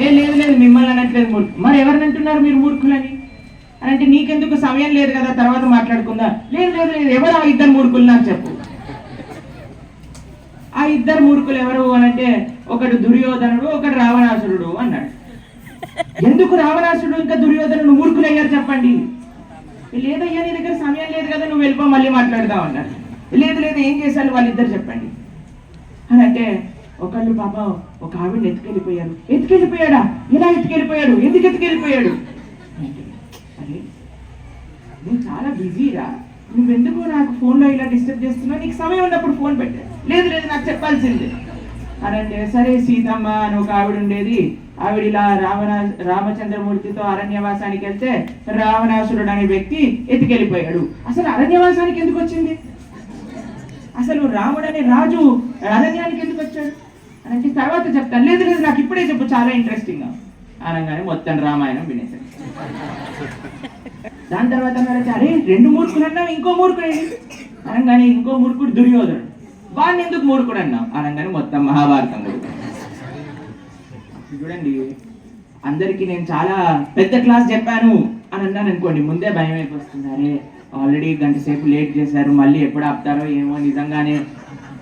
ఏ లేదు లేదు మిమ్మల్ని అనట్లేదు మూర్ఖు. మరి ఎవరిని అంటున్నారు మీరు మూర్ఖులని అని అంటే నీకెందుకు సమయం లేదు కదా తర్వాత మాట్లాడుకుందా. లేదు లేదు లేదు ఎవరు ఆ ఇద్దరు మూర్ఖులు నాకు చెప్పు. ఆ ఇద్దరు మూర్ఖులు ఎవరు అనంటే ఒకడు దుర్యోధనుడు ఒకడు రావణాసురుడు అన్నాడు. ఎందుకు రావణాసురుడు ఇంకా దుర్యోధనుడు మూర్ఖులు అయ్యారు చెప్పండి. లేదయ్యా నీ దగ్గర సమయం లేదు కదా నువ్వు వెళ్ళిపో మళ్ళీ మాట్లాడదాం అన్నారు. లేదు లేదు ఏం చేశారు వాళ్ళిద్దరు చెప్పండి అని అంటే ఒకళ్ళు పాపం ఒక ఆవిడని ఎత్తుకెళ్ళిపోయారు. ఎత్తుకెళ్ళిపోయాడా? ఎలా ఎత్తుకెళ్ళిపోయాడు? ఎందుకు ఎత్తుకెళ్ళిపోయాడు? అరే నేను చాలా బిజీరా, నువ్వెందుకు నాకు ఫోన్లో ఇలా డిస్టర్బ్ చేస్తున్నావు? నీకు సమయం ఉన్నప్పుడు ఫోన్ పెట్టా. లేదు లేదు నాకు చెప్పాల్సిందే అని అంటే సరే సీతమ్మ అని ఒక ఆవిడ ఉండేది. ఆవిడ ఇలా రామచంద్రమూర్తితో అరణ్యవాసానికి వెళ్తే రావణాసురుడు అనే వ్యక్తి ఎత్తుకెళ్ళిపోయాడు. అసలు అరణ్యవాసానికి ఎందుకు వచ్చింది? అసలు రాముడు అనే రాజు అరణ్యానికి ఎందుకు వచ్చాడు అని అంటే తర్వాత చెప్తాను. లేదు లేదు నాకు ఇప్పుడే చెప్పు, చాలా ఇంట్రెస్టింగ్ అనగానే మొత్తం రామాయణం వినేసాడు. దాని తర్వాత అరే రెండు మూర్ఖులు అన్నావు ఇంకో మూర్ఖుడు అనగానే ఇంకో మూర్ఖుడు దుర్యోధనుడు. వాడిని ఎందుకు మూర్ఖుడు అన్నావు అనగానే మొత్తం మహాభారతం చూడండి. అందరికీ నేను చాలా పెద్ద క్లాస్ చెప్పాను అని అన్నాను అనుకోండి, ముందే భయం అయిపోతుంది. అరే ఆల్రెడీ గంట సేపు లేట్ చేశారు, మళ్ళీ ఎప్పుడు ఆపుతారో ఏమో నిజంగానే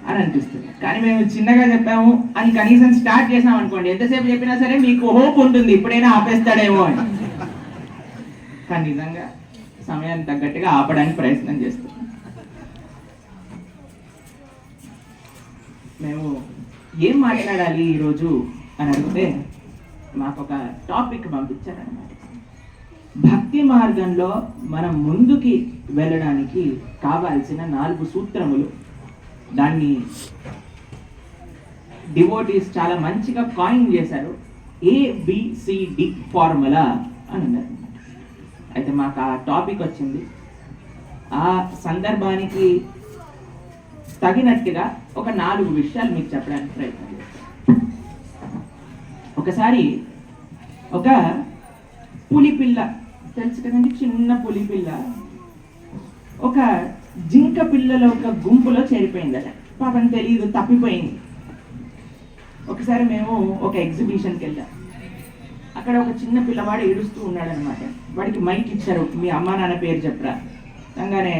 అని అనిపిస్తుంది. కానీ మేము చిన్నగా చెప్పాము అని కనీసం స్టార్ట్ చేసాం అనుకోండి, ఎంతసేపు చెప్పినా సరే మీకు హోప్ ఉంటుంది ఇప్పుడైనా ఆపేస్తాడేమో అని. కానీ నిజంగా సమయానికి తగ్గట్టుగా ఆపడానికి ప్రయత్నం చేస్తాం. మేము ఏం మాట్లాడాలి ఈరోజు అని అడిగితే మాకు ఒక టాపిక్ పంపించారనమాట. భక్తి మార్గంలో మనం ముందుకి వెళ్ళడానికి కావాల్సిన 4 సూత్రములు. దాన్ని డివోటీస్ చాలా మంచిగా కాయిన్ చేశారు. ABCD ఫార్ములా అని అన్నారు. అయితే మాకు ఆ టాపిక్ వచ్చింది. ఆ సందర్భానికి తగినట్టుగా ఒక 4 విషయాలు మీకు చెప్పడానికి ప్రయత్నం చేస్తాను. ఒకసారి ఒక పులిపిల్ల తెలుసు కదండి, చిన్న పులిపిల్ల ఒక జింక పిల్లల ఒక గుంపులో చేరిపోయిందట. పాపం తెలియదు, తప్పిపోయింది. ఒకసారి మేము ఒక ఎగ్జిబిషన్కి వెళ్ళాం. అక్కడ ఒక చిన్న పిల్లవాడు ఏడుస్తూ ఉన్నాడు అనమాట. వాడికి మైక్ ఇచ్చారు, మీ అమ్మా నాన్న పేరు చెప్పరా అనగానే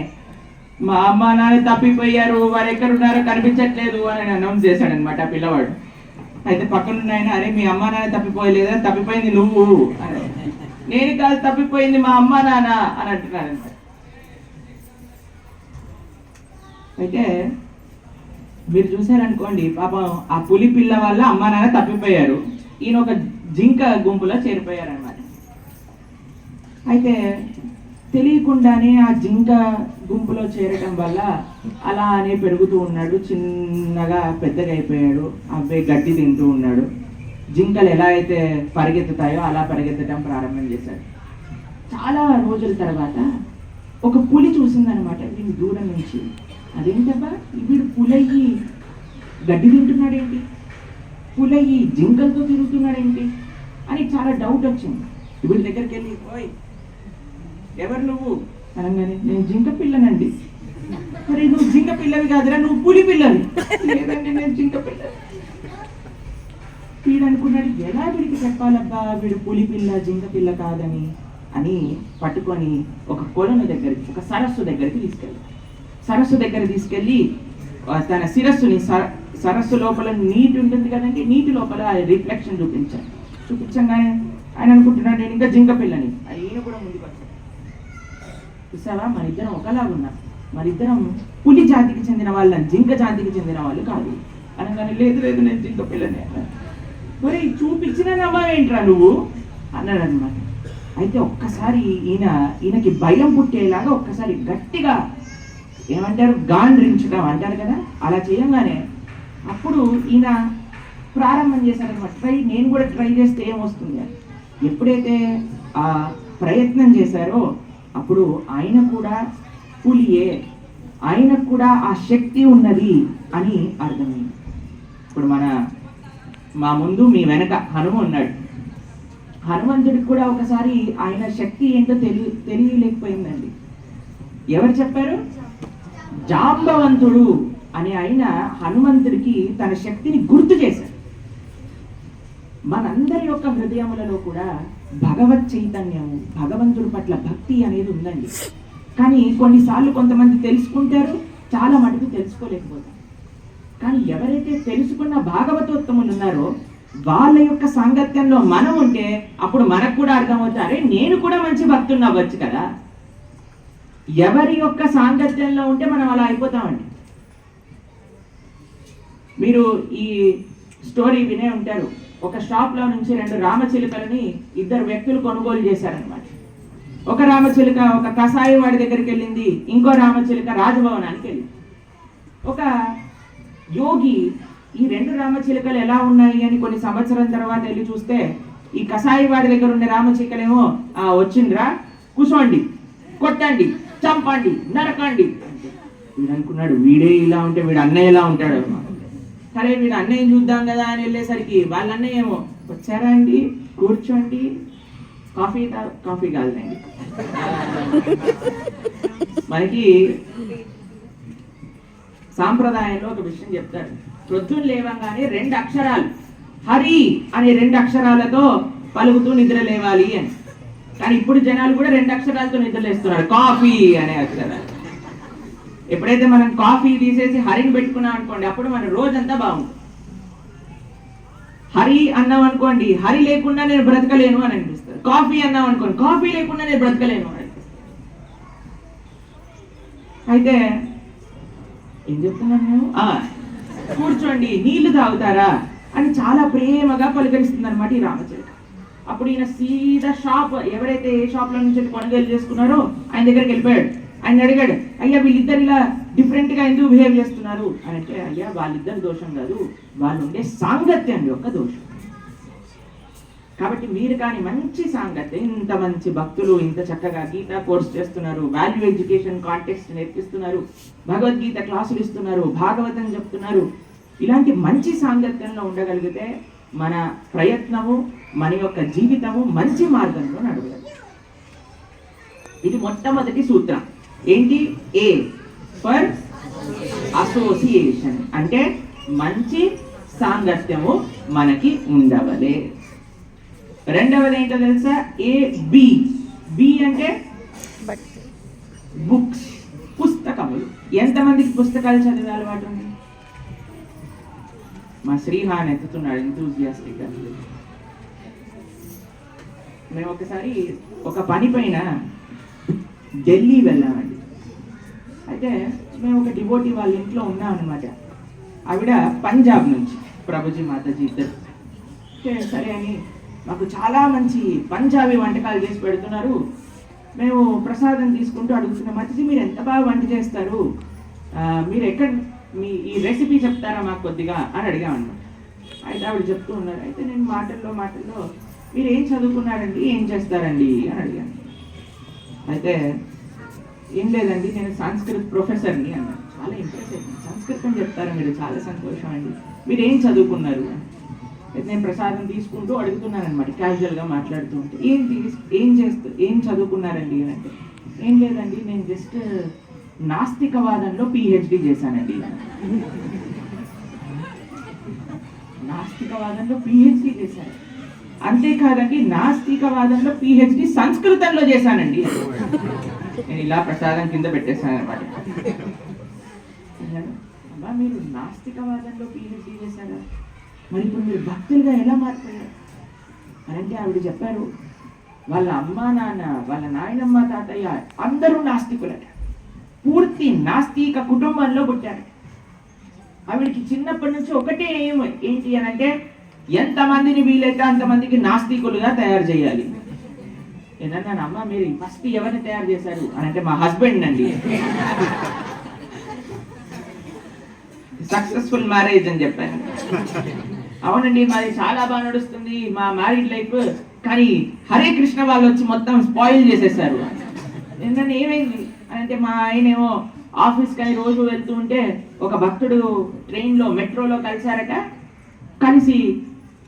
మా అమ్మా నాన్న తప్పిపోయారు, వారు ఎక్కడున్నారో కనిపించట్లేదు అని అనౌన్స్ చేశాడు అనమాట ఆ పిల్లవాడు. అయితే పక్కనున్న ఆయన అరే మీ అమ్మా నాన్న తప్పిపోయలేదా, తప్పిపోయింది నువ్వు అని. నేను కాదు తప్పిపోయింది మా అమ్మా నాన్న అని అంటున్నాడంట. అయితే మీరు చూసారనుకోండి, పాపం ఆ పులి పిల్ల వల్ల అమ్మా నాన్న తప్పిపోయారు, ఈయన ఒక జింక గుంపులో చేరిపోయారనమాట. అయితే తెలియకుండానే ఆ జింక గుంపులో చేరటం వల్ల అలానే పెరుగుతూ ఉన్నాడు, చిన్నగా పెద్దగా అయిపోయాడు. అబ్బాయి గడ్డి తింటూ ఉన్నాడు. జింకలు ఎలా అయితే పరిగెత్తుతాయో అలా పరిగెత్తడం ప్రారంభం చేశాడు. చాలా రోజుల తర్వాత ఒక పులి చూసిందనమాట వీడి దూరం నుంచి. అదేంటబ్బా వీడు పులయ్యి గడ్డి తింటున్నాడేంటి, పులయ్యి జింకలతో తిరుగుతున్నాడేంటి అని చాలా డౌట్ వచ్చింది. వీడి దగ్గరికి వెళ్ళి ఓయ్ ఎవరు నువ్వు అనగానే నేను జింక పిల్లనండి. మరి నువ్వు జింక పిల్లవి కాదురా, నువ్వు పులి పిల్లవి. లేదండి నేను జింక పిల్లవి. వీడు అనుకున్నాడు ఎలా వీడికి చెప్పాలబ్బా వీడు పులి పిల్ల జింక పిల్ల కాదని అని పట్టుకొని ఒక కొలను దగ్గరికి, ఒక సరస్సు దగ్గరికి తీసుకెళ్ళి, సరస్సు దగ్గర తీసుకెళ్ళి తన శిరస్సుని సరస్సు లోపల నీటి ఉంటుంది కదండి, నీటి లోపల రిఫ్లెక్షన్ చూపించగానే ఆయన అనుకుంటున్నాడు నేను ఇంకా జింక పిల్లని. ఈయన కూడా ముందుకు వచ్చాడు. చూసావా మరిద్దరం ఒకలాగున్నాం, మరిద్దరం పులి జాతికి చెందిన వాళ్ళని జింక జాతికి చెందిన వాళ్ళు కాదు అనగానే లేదు లేదు నేను జింక పిల్లని అన్నాడు. మరి చూపించిన నమ్మేంట్రా నువ్వు అన్నాడు అనమాట. అయితే ఒక్కసారి ఈయనకి భయం పుట్టేలాగా ఒక్కసారి గట్టిగా ఏమంటారు గాండ్రించడం అంటారు కదా, అలా చేయగానే అప్పుడు ఈయన ప్రారంభం చేశారనమాట. నేను కూడా ట్రై చేస్తే ఏమొస్తుంది. ఎప్పుడైతే ఆ ప్రయత్నం చేశారో అప్పుడు ఆయన కూడా పులియే, ఆయనకు కూడా ఆ శక్తి ఉన్నది అని అర్థమైంది. ఇప్పుడు మా ముందు మీ వెనక హనుమ ఉన్నాడు. హనుమంతుడికి కూడా ఒకసారి ఆయన శక్తి ఏంటో తెలియలేకపోయిందండి. ఎవరు చెప్పారు? జాంబవంతుడు అని ఆయన హనుమంతుడికి తన శక్తిని గుర్తు చేశాడు. మనందరి యొక్క హృదయములలో కూడా భగవత్ చైతన్యము, భగవంతుడి పట్ల భక్తి అనేది ఉందండి. కానీ కొన్నిసార్లు కొంతమంది తెలుసుకుంటారు, చాలా మటుకు తెలుసుకోలేకపోతారు. కానీ ఎవరైతే తెలుసుకున్న భాగవతోత్తములు ఉన్నారో వాళ్ళ యొక్క సాంగత్యంలో మనం ఉంటే అప్పుడు మనకు కూడా అర్థమవుతారే నేను కూడా మంచి భక్తుని అవ్వచ్చు కదా. ఎవరి యొక్క సాంగత్యంలో ఉంటే మనం అలా అయిపోతామండి. మీరు ఈ స్టోరీ వినే ఉంటారు. ఒక షాప్లో నుంచి 2 రామచిలుకలని 2 వ్యక్తులు కొనుగోలు చేశారనమాట. ఒక రామచిలుక ఒక కసాయి వాడి దగ్గరికి వెళ్ళింది, ఇంకో రామచిలుక రాజభవనానికి వెళ్ళింది. ఒక యోగి ఈ 2 రామచిలుకలు ఎలా ఉన్నాయి అని కొన్ని సంవత్సరం తర్వాత వెళ్ళి చూస్తే ఈ కసాయి వాడి దగ్గర ఉండే రామచిలుకలేమో వచ్చిండ్రా, కూర్చోండి, కొట్టండి, చంపండి, నరకండి. వీడు అనుకున్నాడు వీడే ఇలా ఉంటే వీడు అన్నయ్య ఎలా ఉంటాడు. సరే వీడు అన్నయ్య చూద్దాం కదా అని వెళ్ళేసరికి వాళ్ళ అన్నయ్య ఏమో వచ్చారా అండి, కూర్చోండి, కాఫీ కాదులేండి. మనకి సాంప్రదాయంలో ఒక విషయం చెప్తారు. ప్రొద్దున లేవంగానే 2 అక్షరాలు హరి అనే 2 అక్షరాలతో పలుకుతూ నిద్ర లేవాలి అని. కానీ ఇప్పుడు జనాలు కూడా 2 అక్షరాలతో నిద్రలేస్తున్నారు, కాఫీ అనే అక్షరాలు. ఎప్పుడైతే మనం కాఫీ తీసేసి హరిని పెట్టుకున్నాం అనుకోండి, అప్పుడు మన రోజంతా బాగుంటుంది. హరి అన్నాం అనుకోండి, హరి లేకుండా నేను బ్రతకలేను అని అనిపిస్తుంది. కాఫీ అన్నాం అనుకోండి, కాఫీ లేకుండా నేను బ్రతకలేను అని అనిపిస్తుంది. అయితే ఏం చెప్తున్నాను నేను, కూర్చోండి, నీళ్లు తాగుతారా అని చాలా ప్రేమగా పలకరిస్తుంది అనమాట ఈ రామచిలుక. అప్పుడు ఈయన సీదా షాప్, ఎవరైతే ఏ షాప్లో నుంచి కొనుగోలు చేసుకున్నారో ఆయన దగ్గరికి వెళ్ళిపోయాడు. ఆయన అడిగాడు, అయ్యా వీళ్ళిద్దరు ఇలా డిఫరెంట్గా ఎందుకు బిహేవ్ చేస్తున్నారు అని. అంటే అయ్యా వాళ్ళిద్దరు దోషం కాదు, వాళ్ళు ఉండే సాంగత్యం యొక్క దోషం. కాబట్టి మీరు కానీ మంచి సాంగత్యం, ఇంత మంచి భక్తులు ఇంత చక్కగా గీతా కోర్స్ చేస్తున్నారు, వాల్యూ ఎడ్యుకేషన్ కాంటెక్స్ట్ నేర్పిస్తున్నారు, భగవద్గీత క్లాసులు ఇస్తున్నారు, భాగవతం చెప్తున్నారు, ఇలాంటి మంచి సాంగత్యంలో ఉండగలిగితే మన ప్రయత్నము, మన యొక్క జీవితము మంచి మార్గంలో నడవగలదు. ఇది మొట్టమొదటి సూత్రం. ఏంటి? ఏ ఫర్ అసోసియేషన్, అంటే మంచి సాంగత్యము మనకి ఉండవలే. రెండవది ఏంటో తెలుసా? A B. బి అంటే బుక్స్, పుస్తకములు. ఎంతమందికి పుస్తకాలు చదివే అలవాటు ఉంది? మా శ్రీహాన్ ఎత్తుతున్నాడు ఎంతూజియాస్టిక్ గా. మేము ఒకసారి ఒక పని పైన ఢిల్లీ వెళ్ళామండి. అయితే మేము ఒక డివోటీ వాళ్ళ ఇంట్లో ఉన్నాం అనమాట. ఆవిడ పంజాబ్ నుంచి, ప్రభుజీ మాతాజీ ఇద్దరు. సరే అని మాకు చాలా మంచి పంజాబీ వంటకాలు చేసి పెడుతున్నారు. మేము ప్రసాదం తీసుకుంటూ అడుగుతున్నాం, మాతాజీ మీరు ఎంత బాగా వంట చేస్తారు, మీరు ఎక్కడ ఈ రెసిపీ చెప్తారా మాకు కొద్దిగా అని అడిగామన్నమాట. అయితే ఆవిడ చెప్తూ ఉన్నారు. అయితే నేను మాటల్లో మీరు ఏం చదువుకున్నారండి, ఏం చేస్తారండి అని అడిగాను. అయితే ఏం లేదండి నేను సంస్కృత్ ప్రొఫెసర్ని అన్నాను. చాలా ఇంప్రెస్ అయింది, సంస్కృతం చెప్తారా మీరు, చాలా సంతోషం అండి, మీరు ఏం చదువుకున్నారు అని. అయితే నేను ప్రసాదం తీసుకుంటూ అడుగుతున్నాను అనమాట, క్యాజువల్గా మాట్లాడుతూ ఉంటే. ఏం చదువుకున్నారండి అని అంటే, ఏం లేదండి నేను జస్ట్ నాస్తికవాదంలో పిహెచ్డి చేశానండి. నాస్తికవాదంలో పిహెచ్డి చేశాను, అంతేకాదండి నాస్తికవాదంలో పిహెచ్డి సంస్కృతంలో చేశానండి. నేను ఇలా ప్రసాదం కింద పెట్టేశాను అనమాట. అమ్మా మీరు నాస్తికవాదంలో పిహెచ్డి చేశారా, మరి ఇప్పుడు మీరు భక్తులుగా ఎలా మారిపోయారు అని అంటే ఆవిడ చెప్పారు, వాళ్ళ అమ్మా నాన్న, వాళ్ళ నాయనమ్మ, తాతయ్య అందరూ నాస్తికులట, పూర్తి నాస్తిక కుటుంబంలో పుట్టారు. ఆవిడికి చిన్నప్పటి నుంచి ఒకటే ఏంటి అని అంటే, ఎంతమందిని వీలైతే అంతమందికి నాస్తికులుగా తయారు చేయాలి. ఏదన్నా అమ్మ మీరు ఫస్ట్ ఎవరిని తయారు చేశారు అని అంటే, మా హస్బెండ్ అండి. సక్సెస్ఫుల్ మ్యారేజ్ అని చెప్పాను. అవునండి మాది చాలా బాగా నడుస్తుంది మా మ్యారీడ్ లైఫ్, కానీ హరే కృష్ణ వాళ్ళు వచ్చి మొత్తం స్పాయిల్ చేసేసారు. ఏంటంటే ఏమైంది అని అంటే, మా ఆయన ఏమో ఆఫీస్కి అని రోజు వెళ్తూ ఉంటే ఒక భక్తుడు ట్రైన్లో మెట్రోలో కలిశారట. కలిసి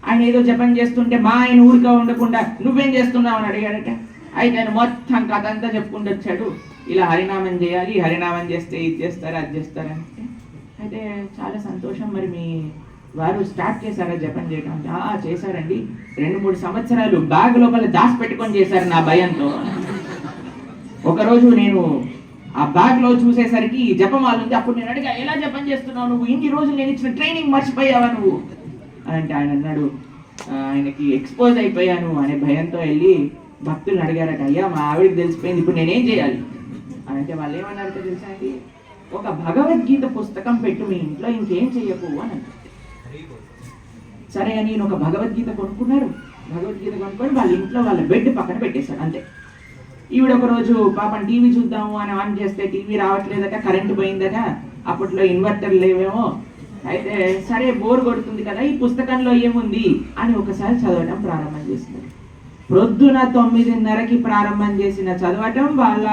ఆయన ఏదో జపం చేస్తుంటే మా ఆయన ఊరిగా ఉండకుండా నువ్వేం చేస్తున్నావు అని అడిగాడట. అయితే ఆయన మొత్తం కథ అంతా చెప్పుకుంటూ వచ్చాడు, ఇలా హరినామం చేయాలి, హరినామం చేస్తే ఇది చేస్తారు అది చేస్తారంటే. అయితే చాలా సంతోషం, మరి మీ వారు స్టార్ట్ చేశారా జపం చేయడం అంటే చేశారండి, 2-3 సంవత్సరాలు బ్యాగ్ లోపల దాచి పెట్టుకొని చేశారు నా భయంతో. ఒకరోజు నేను ఆ బ్యాగ్ లో చూసేసరికి జపమాల ఉంది. అప్పుడు నేను అడిగా, ఎలా జపం చేస్తున్నావు నువ్వు, ఇన్ని రోజులు నేను ఇచ్చిన ట్రైనింగ్ మర్చిపోయావా నువ్వు అంటే ఆయన అన్నాడు, ఆయనకి ఎక్స్పోజ్ అయిపోయాను అనే భయంతో వెళ్ళి భక్తులను అడిగారట, అయ్యా మా ఆవిడకి తెలిసిపోయింది, ఇప్పుడు నేనేం చేయాలి అని అంటే వాళ్ళు ఏమన్నారంటే తెలుసా అండి, ఒక భగవద్గీత పుస్తకం పెట్టు మీ ఇంట్లో, ఇంకేం చెయ్యకు అని. సరే అని ఒక భగవద్గీత కొనుక్కున్నారు. భగవద్గీత కొనుక్కొని వాళ్ళ ఇంట్లో వాళ్ళ బెడ్ పక్కన పెట్టేశారు అంతే. ఈవిడ ఒక రోజు పాపం టీవీ చూద్దాము అని ఆన్ చేస్తే టీవీ రావట్లేదట, కరెంట్ పోయిందట, అప్పట్లో ఇన్వర్టర్ లేవేమో. అయితే సరే బోర్ కొడుతుంది కదా, ఈ పుస్తకంలో ఏముంది అని ఒకసారి చదవటం ప్రారంభం చేస్తున్నారు. ప్రొద్దున 9:30కి ప్రారంభం చేసిన చదవటం వాళ్ళ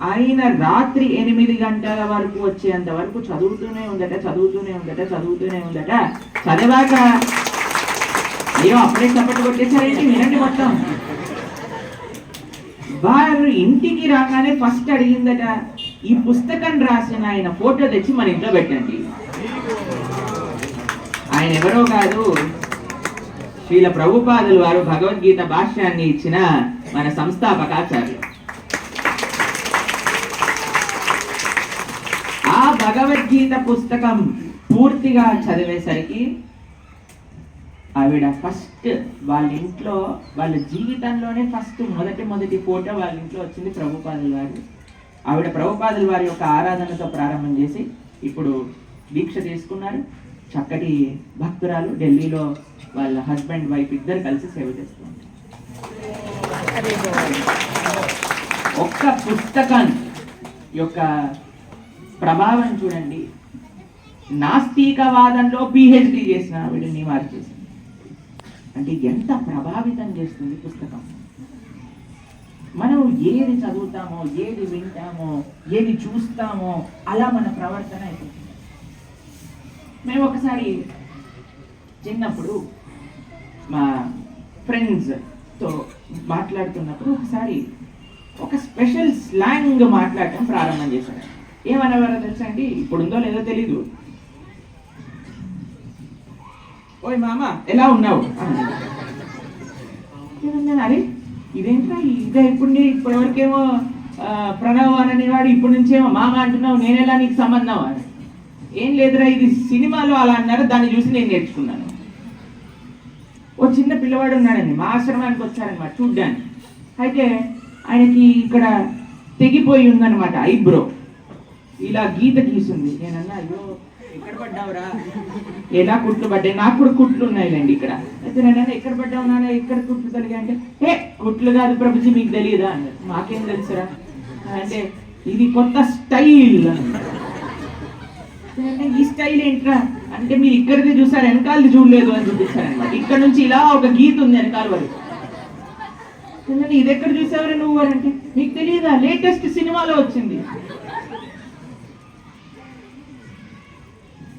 ఆయన రాత్రి 8 గంటల వరకు వచ్చేంత వరకు చదువుతూనే ఉందట. చదివాక అయ్యో అప్పుడే చప్పట్లు కొట్టేశారేంటి, వినండి మొత్తం. వారు ఇంటికి రాగానే ఫస్ట్ అడిగిందట, ఈ పుస్తకం రాసిన ఆయన ఫోటో తెచ్చి మన ఇంట్లో పెట్టండి. ఆయన ఎవరో కాదు, శ్రీల ప్రభుపాదులు వారు భగవద్గీత భాష్యాన్ని ఇచ్చిన మన సంస్థాపకాచార్యులు. ఆ భగవద్గీత పుస్తకం పూర్తిగా చదివేసరికి ఆవిడ ఫస్ట్ వాళ్ళ ఇంట్లో, వాళ్ళ జీవితంలోనే ఫస్ట్ మొదటి ఫోటో వాళ్ళ ఇంట్లో వచ్చింది ప్రభుపాదుల వారు. ఆవిడ ప్రభుపాదుల వారి యొక్క ఆరాధనతో ప్రారంభం చేసి ఇప్పుడు దీక్ష తీసుకున్నారు. చక్కటి భక్తురాలు, ఢిల్లీలో వాళ్ళ హస్బెండ్ వైఫ్ ఇద్దరు కలిసి సేవ చేస్తున్నారు. ఒక్క పుస్తకం యొక్క ప్రభావం చూడండి. నాస్తికవాదంలో PhD చేసిన ఆవిడని వారు చేసింది అంటే ఎంత ప్రభావితం చేస్తుంది పుస్తకం. మనం ఏది చదువుతామో, ఏది వింటామో, ఏది చూస్తామో అలా మన ప్రవర్తన అయిపోతుంది. మేము ఒకసారి చిన్నప్పుడు మా ఫ్రెండ్స్తో మాట్లాడుతున్నప్పుడు ఒకసారి ఒక స్పెషల్ స్లాంగ్ మాట్లాడటం ప్రారంభం చేశారు. ఏమనేవారో తెలుసా అండి, ఇప్పుడు ఉందో లేదో తెలీదు, ఓయ్ మామ ఎలా ఉన్నావు అరే ఇదేంటా ఇదే ఇప్పటివరకేమో ప్రణవ్ అనేవాడు, ఇప్పటి నుంచేమో మామ అంటున్నావు, నేనెలా నీకు సంబంధం అని. ఏం లేదురా, ఇది సినిమాలో అలా అన్నారు, దాన్ని చూసి నేను నేర్చుకున్నాను. ఓ చిన్న పిల్లవాడు ఉన్నాడండి, మా ఆశ్రమానికి వచ్చారనమాట చూడ్డానికి. అయితే ఆయనకి ఇక్కడ తెగిపోయి ఉందన్నమాట, ఐబ్రో ఇలా గీత గీసింది. నేనన్నా, అయ్యో ఎక్కడ పడ్డావురా, ఎలా కుట్లు పడ్డాయి, నాకు కూడా కుట్లు ఉన్నాయిలేండి ఇక్కడ. అయితే నేనన్నా ఎక్కడ పడ్డావు నాన్న, ఎక్కడ కుట్లు తొలిగా అంటే, కుట్లు కాదు ప్రభుజీ మీకు తెలియదా అన్నారు. మాకేం తెలుసురా అంటే, ఇది కొత్త స్టైల్ అన్నారు. ఈ స్టైల్ ఏంట్రా అంటే, మీరు ఇక్కడిది చూసారు వెనకాలది చూడలేదు అని చూపిస్తారనమాట. ఇక్కడ నుంచి ఇలా ఒక గీత ఉంది వెనకాల వరకు. ఇది ఎక్కడ చూసావరా నువ్వు అని అంటే, మీకు తెలియదా, లేటెస్ట్ సినిమాలో వచ్చింది.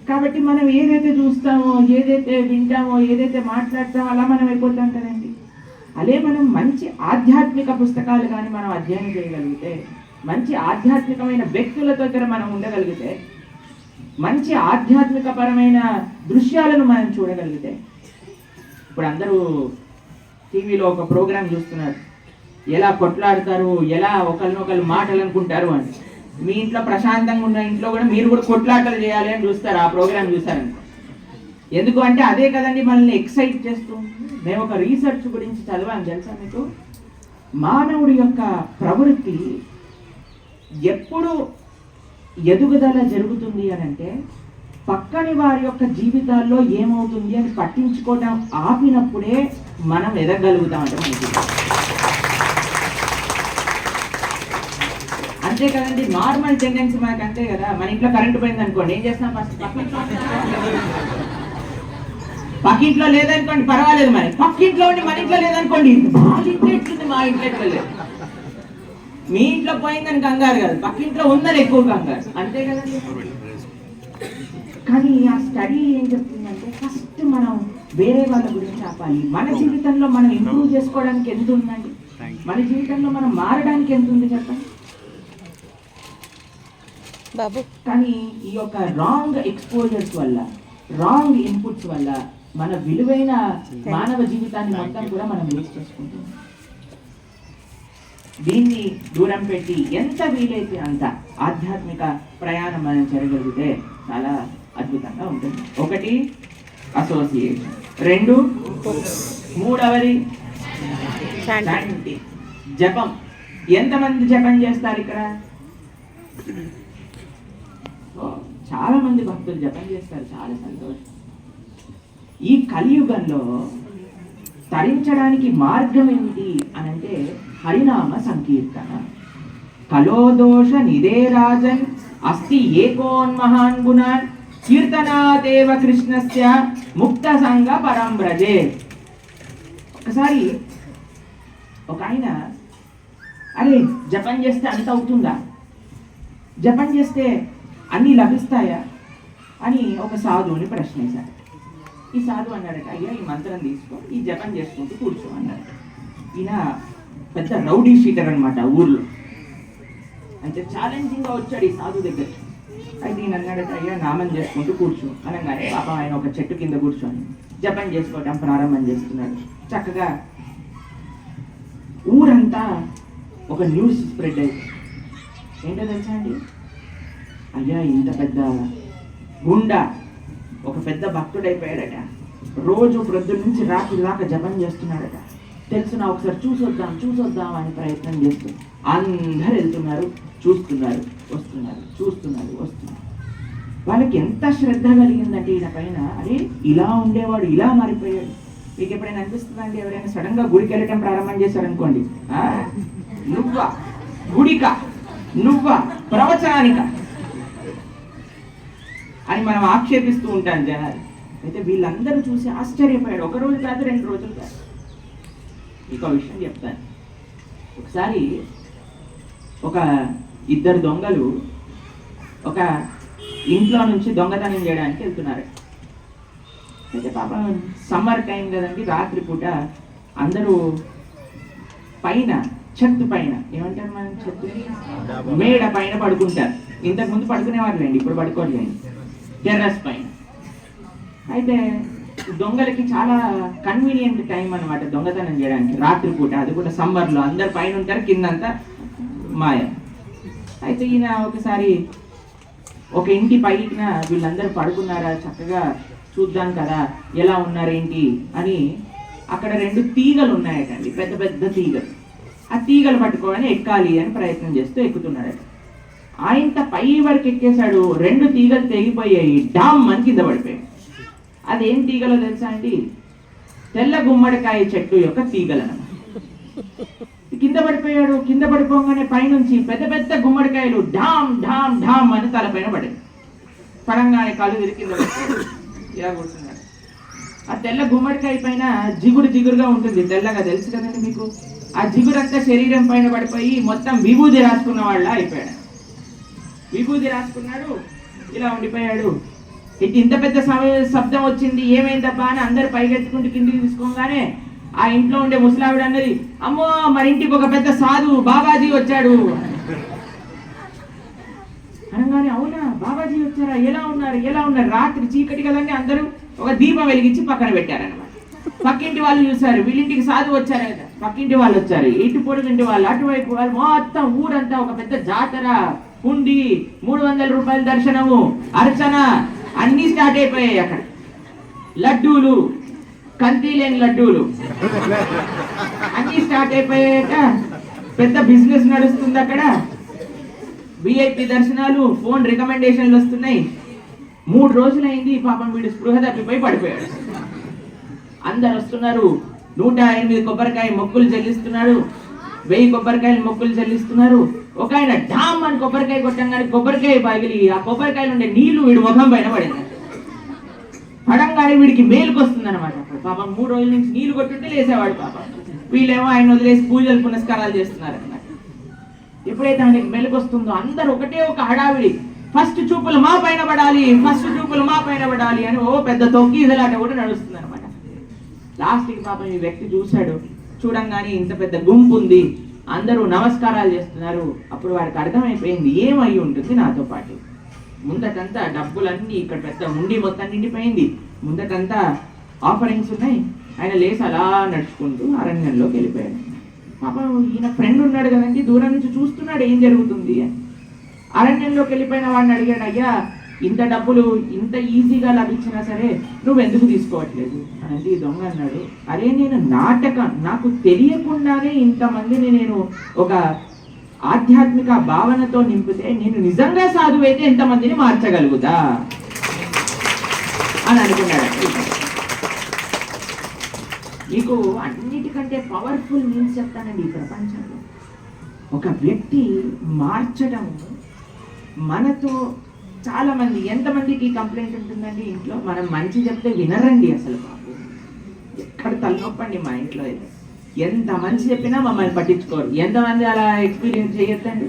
కాబట్టి మనం ఏదైతే చూస్తామో, ఏదైతే వింటామో, ఏదైతే మాట్లాడతామో అలా మనం అయిపోతాం కదండి. అదే మనం మంచి ఆధ్యాత్మిక పుస్తకాలు కానీ మనం అధ్యయనం చేయగలిగితే, మంచి ఆధ్యాత్మికమైన వ్యక్తుల దగ్గర మనం ఉండగలిగితే, మంచి ఆధ్యాత్మిక పరమైన దృశ్యాలను మనం చూడగలిగితే. ఇప్పుడు అందరూ టీవీలో ఒక ప్రోగ్రాం చూస్తున్నారు, ఎలా కొట్లాడతారు, ఎలా ఒకరినొకరు మాటలు అనుకుంటారు అని. మీ ఇంట్లో ప్రశాంతంగా ఉన్న ఇంట్లో కూడా మీరు కూడా కొట్లాటలు చేయాలి అని చూస్తారు, ఆ ప్రోగ్రామ్ చూసారని. ఎందుకు అంటే అదే కదండి మనల్ని ఎక్సైట్ చేస్తూ. మేము ఒక రీసెర్చ్ గురించి చదివాను తెలుసా మీకు, మానవుడి యొక్క ప్రవృత్తి ఎప్పుడు ఎదుగుదల జరుగుతుంది అని అంటే, పక్కని వారి యొక్క జీవితాల్లో ఏమవుతుంది అని పట్టించుకోవడం ఆపినప్పుడే మనం ఎదగలుగుతాం అంటే మనకి. అంతే కదండి, నార్మల్ టెండెన్సీ మనకు అంతే కదా. మన ఇంట్లో కరెంట్ పోయింది అనుకోండి, ఏం చేస్తాం ఫస్ట్, పక్కింట్లో లేదనుకోండి పర్వాలేదు, మరి పక్కింట్లో ఉండి మన ఇంట్లో లేదనుకోండి, మా ఇంట్లో ఎట్లుంది, మా ఇంట్లో ఎట్లా లేదు. మీ ఇంట్లో పోయిందని కంగారు కాదు, పక్కింట్లో ఉందని ఎక్కువ కంగారు, అంతే కదండి. కానీ ఆ స్టడీ ఏం చెప్తుందంటే, ఫస్ట్ మనం వేరే వాళ్ళ గురించి ఆపాలి. మన జీవితంలో మనం ఇంప్రూవ్ చేసుకోవడానికి ఎంత ఉందండి, మన జీవితంలో మనం మారడానికి ఎంత ఉంది చెప్పండి. కానీ ఈ యొక్క రాంగ్ ఎక్స్పోజర్స్ వల్ల, రాంగ్ ఇన్పుట్స్ వల్ల మన విలువైన మానవ జీవితాన్ని మొత్తం కూడా మనం వేస్ట్ చేసుకుంటున్నాం. దీన్ని దూరం పెట్టి ఎంత వీలైతే అంత ఆధ్యాత్మిక ప్రయాణం మనం జరగలిగితే చాలా అద్భుతంగా ఉంటుంది. ఒకటి అసోసియేషన్, రెండు మూడవది శాంతి, జపం. ఎంతమంది జపం చేస్తారు ఇక్కడ? చాలా మంది భక్తులు జపం చేస్తారు, చాలా సంతోషం. ఈ కలియుగంలో తరించడానికి మార్గం ఏమిటి అని అంటే హరినామ సంకీర్తన. కలోదోష నిదే రాజన్ అస్తి ఏకోన్మహాన్ గుణాన్ కీర్తనాదేవ కృష్ణస్య ముక్త సంగ పరం బ్రజే. ఒకసారి ఒక ఆయన, అరే జపం చేస్తే అంత అవుతుందా, జపం చేస్తే అన్నీ లభిస్తాయా అని ఒక సాధువుని ప్రశ్నించాడు. ఈ సాధువు అన్నాడట, అయ్యా ఈ మంత్రం తీసుకో, ఈ జపం చేసుకుంటూ కూర్చో అన్నాడు. ఈయన పెద్ద రౌడీ షీటర్ అనమాట ఊర్లో. అయితే ఛాలెంజింగ్గా వచ్చాడు ఈ సాధువు దగ్గర. అయితే ఈయన అన్నాడట, అయ్యా నామం చేసుకుంటూ కూర్చో అనగానే పాపం ఆయన ఒక చెట్టు కింద కూర్చొని జపం చేసుకోవటం ప్రారంభం చేస్తున్నాడు. చక్కగా ఊరంతా ఒక న్యూస్ స్ప్రెడ్ అయింది. ఏంటో తెలుసా అండి, అయ్యా ఇంత పెద్ద గుండా ఒక పెద్ద భక్తుడైపోయాడట, రోజు ప్రొద్దున నుంచి రాత్రి దాకా జపం చేస్తున్నాడట, తెలుసునా ఒకసారి చూసొద్దాం అని ప్రయత్నం చేస్తూ అందరు వెళ్తున్నారు, చూస్తున్నారు, వస్తున్నారు. వాళ్ళకి ఎంత శ్రద్ధ కలిగిందంటే ఈయన పైన, అరే ఇలా ఉండేవాడు ఇలా మారిపోయాడు. మీకు ఎప్పుడైనా అనిపిస్తుందండి, ఎవరైనా సడన్ గా గుడికి వెళ్ళటం ప్రారంభం చేశారనుకోండి, నువ్వా గుడిక, నువ్వా ప్రవచనానిక అని మనం ఆక్షేపిస్తూ ఉంటాం జనాలు. అయితే వీళ్ళందరూ చూసి ఆశ్చర్యపోయాడు. ఒక రోజు కాదు, 2 రోజులు కాదు. ఇంకో విషయం చెప్తాను. ఒకసారి ఒక 2 దొంగలు ఒక ఇంట్లో నుంచి దొంగతనం చేయడానికి వెళ్తున్నారు. అయితే పాపం సమ్మర్ టైం కదండి, రాత్రిపూట అందరూ పైన చెట్టు పైన, ఏమంటారు మనం చెట్టు మేడ పైన పడుకుంటారు. ఇంతకుముందు పడుకునేవారులేండి, ఇప్పుడు పడుకోలేండి, టెర్రస్ పైన. అయితే దొంగలకి చాలా కన్వీనియంట్ టైం అనమాట దొంగతనం చేయడానికి, రాత్రిపూట, అది కూడా సమ్మర్లో. అందరు పైన ఉంటారు, కిందంతా మాయ. అయితే ఈయన ఒకసారి ఒక ఇంటి పైన వీళ్ళందరూ పడుకున్నారా, చక్కగా చూద్దాం కదా ఎలా ఉన్నారేంటి అని అక్కడ 2 తీగలు ఉన్నాయటండి, పెద్ద పెద్ద తీగలు. ఆ తీగలు పట్టుకోవాలని ఎక్కాలి అని ప్రయత్నం చేస్తూ ఎక్కుతున్నాడట. ఆయన పై వరకు ఎక్కేశాడు, 2 తీగలు తెగిపోయాయి, డామ్ అని కింద పడిపోయాడు. అదేం తీగలో తెలుసా అండి, తెల్ల గుమ్మడికాయ చెట్టు యొక్క తీగలన్నమాట. కింద పడిపోయాడు. కింద పడిపోగానే పైనుంచి పెద్ద పెద్ద గుమ్మడికాయలు ఢామ్ ఢామ్ ఢామ్ అని తలపైన పడాయి. పడంగానే కాలు తిరిగి కింద పడిపోయాడు, ఇలా కూర్చున్నాడు. ఆ తెల్ల గుమ్మడికాయ పైన జిగురుగా ఉంటుంది, తెల్లగా తెలుసు కదండి మీకు. ఆ జిగురంతా శరీరం పైన పడిపోయి మొత్తం విభూది రాసుకున్న వాళ్ళ అయిపోయాడు. విభూది రాసుకున్నాడు, ఇలా ఉండిపోయాడు. ఇంత పెద్ద శబ్దం వచ్చింది, ఏమైందబ్బా అని అందరు పైకెత్తుకుంటూ కిందికి తీసుకోగానే ఆ ఇంట్లో ఉండే ముసలావిడ అన్నది, అమ్మో మన ఇంటికి ఒక పెద్ద సాధు బాబాజీ వచ్చాడు అనగానే, అవునా బాబాజీ వచ్చారా, ఎలా ఉన్నారు? రాత్రి చీకటి కదండి, అందరూ ఒక దీపం వెలిగించి పక్కన పెట్టారనమాట. పక్కింటి వాళ్ళు చూసారు, వీళ్ళింటికి సాధు వచ్చారు కదా, పక్కింటి వాళ్ళు వచ్చారు, ఇటు పొడుగింటి వాళ్ళు, అటువైపు వాళ్ళు, మొత్తం ఊరంతా ఒక పెద్ద జాతర, హుండి, 300 రూపాయల దర్శనము, అర్చన అన్ని స్టార్ట్ అయిపోయాయి. అక్కడ లడ్డూలు, కల్తీ లేని లడ్డూలు అన్ని స్టార్ట్ అయిపోయాక పెద్ద బిజినెస్ నడుస్తుంది అక్కడ. విఐపి దర్శనాలు, ఫోన్ రికమెండేషన్లు వస్తున్నాయి. 3 రోజులైంది, పాపం వీడు స్పృహ తప్పిపోయి పడిపోయాడు. అందరు వస్తున్నారు, 108 కొబ్బరికాయ మొక్కులు చెల్లిస్తున్నాడు, 1000 కొబ్బరికాయలు మొక్కులు చెల్లిస్తున్నారు. ఒక ఆయన డామ్ అని కొబ్బరికాయ కొట్టంగానే కొబ్బరికాయ పగిలి ఆ కొబ్బరికాయలు ఉండే నీళ్లు వీడి ముఖం పైన పడింది. పడంగానే వీడికి మేలుకు వస్తుంది అనమాట. పాపం 3 రోజుల నుంచి నీళ్లు కొట్టుంటే లేసేవాడు పాపం. వీళ్ళేమో ఆయన వదిలేసి పూజలు పునస్కారాలు చేస్తున్నారు అనమాట. ఎప్పుడైతే ఆయనకి మెలకు వస్తుందో అందరు ఒకటే ఒక హడావిడి, ఫస్ట్ చూపులు మా పైన పడాలి అని ఓ పెద్ద తొక్కిదలాట కూడా నడుస్తుంది అనమాట. లాస్ట్కి పాపం ఈ వ్యక్తి చూశాడు, చూడంగానే ఇంత పెద్ద గుంపు ఉంది, అందరూ నమస్కారాలు చేస్తున్నారు. అప్పుడు వాడికి అర్థమైపోయింది ఏమై ఉంటుంది నాతో పాటు. ముందటంతా డబ్బులన్నీ ఇక్కడ పెద్ద ఉండి మొత్తం నిండిపోయింది, ముందటంతా ఆఫరింగ్స్ ఉన్నాయి. ఆయన లేసి అలా నడుచుకుంటూ అరణ్యంలోకి వెళ్ళిపోయాడు. పాపం ఈయన ఫ్రెండ్ ఉన్నాడు కదండి, దూరం నుంచి చూస్తున్నాడు ఏం జరుగుతుంది అని. అరణ్యంలోకి వెళ్ళిపోయిన వాడిని అడిగాడు, అయ్యా ఇంత డబ్బులు ఇంత ఈజీగా లభించినా సరే నువ్వు ఎందుకు తీసుకోవట్లేదు అని. అంటే ఈ దొంగ అన్నాడు, అరే నేను నాకు తెలియకుండానే ఇంతమందిని నేను ఒక ఆధ్యాత్మిక భావనతో నింపితే నేను నిజంగా సాధువైతే ఎంతమందిని మార్చగలుగుతా అని అనుకున్నాడు. మీకు అన్నిటికంటే పవర్ఫుల్ మీన్స్ చెప్తానండి ఈ ప్రపంచంలో. ఒక వ్యక్తి మార్చడం మనతో చాలా మంది, ఎంతమందికి కంప్లైంట్ ఉంటుందండి ఇంట్లో, మనం మంచి చెప్తే వినరండి అసలు. బాబు ఎక్కడ తలనొప్పండి మా ఇంట్లో అయితే, ఎంత మంచి చెప్పినా మమ్మల్ని పట్టించుకోరు. ఎంతమంది అలా ఎక్స్పీరియన్స్ చేయొద్దండి.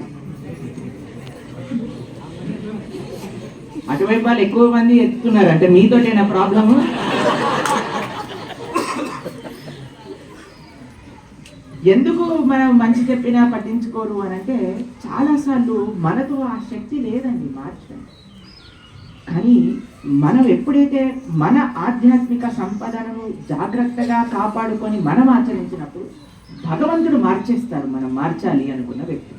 అటువైపు వాళ్ళు ఎక్కువ మంది ఎత్తుతున్నారు, అంటే మీతోటేనా ప్రాబ్లము? ఎందుకు మనం మంచి చెప్పినా పట్టించుకోరు అని అంటే, చాలాసార్లు మనతో ఆ శక్తి లేదండి మార్చడం. కానీ మనం ఎప్పుడైతే మన ఆధ్యాత్మిక సంపదను జాగ్రత్తగా కాపాడుకొని మనం ఆచరించినప్పుడు భగవంతుడు మార్చేస్తారు మనం మార్చాలి అనుకున్న వ్యక్తి.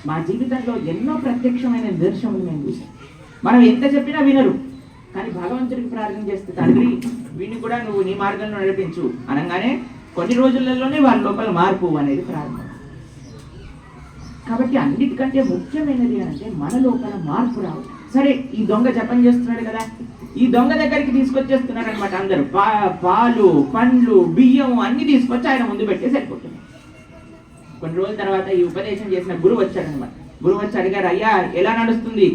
మా జీవితంలో ఎన్నో ప్రత్యక్షమైన నిదర్శనలు మేము చూసాం. మనం ఎంత చెప్పినా వినరు, కానీ భగవంతుడికి ప్రార్థన చేస్తే తండ్రి వీడిని కూడా నువ్వు నీ మార్గంలో నడిపించు అనగానే కొన్ని రోజులలోనే వాళ్ళ లోపల మార్పు అనేది ప్రారంభం. కాబట్టి అన్నిటికంటే ముఖ్యమైనది అంటే మన లోపల మార్పు రావాలి. సరే, ఈ దొంగ జపం చేస్తున్నాడు కదా, ఈ దొంగ దగ్గరికి తీసుకొచ్చేస్తున్నారు అనమాట అందరూ. పాలు, పండ్లు, బియ్యం అన్ని తీసుకొచ్చి ఆయన ముందు పెట్టే సరిపోతుంది. కొన్ని రోజుల తర్వాత ఈ ఉపదేశం చేసిన గురువు వచ్చాడనమాట. గురువు వచ్చి అడిగారు, అయ్యా ఎలా నడుస్తుంది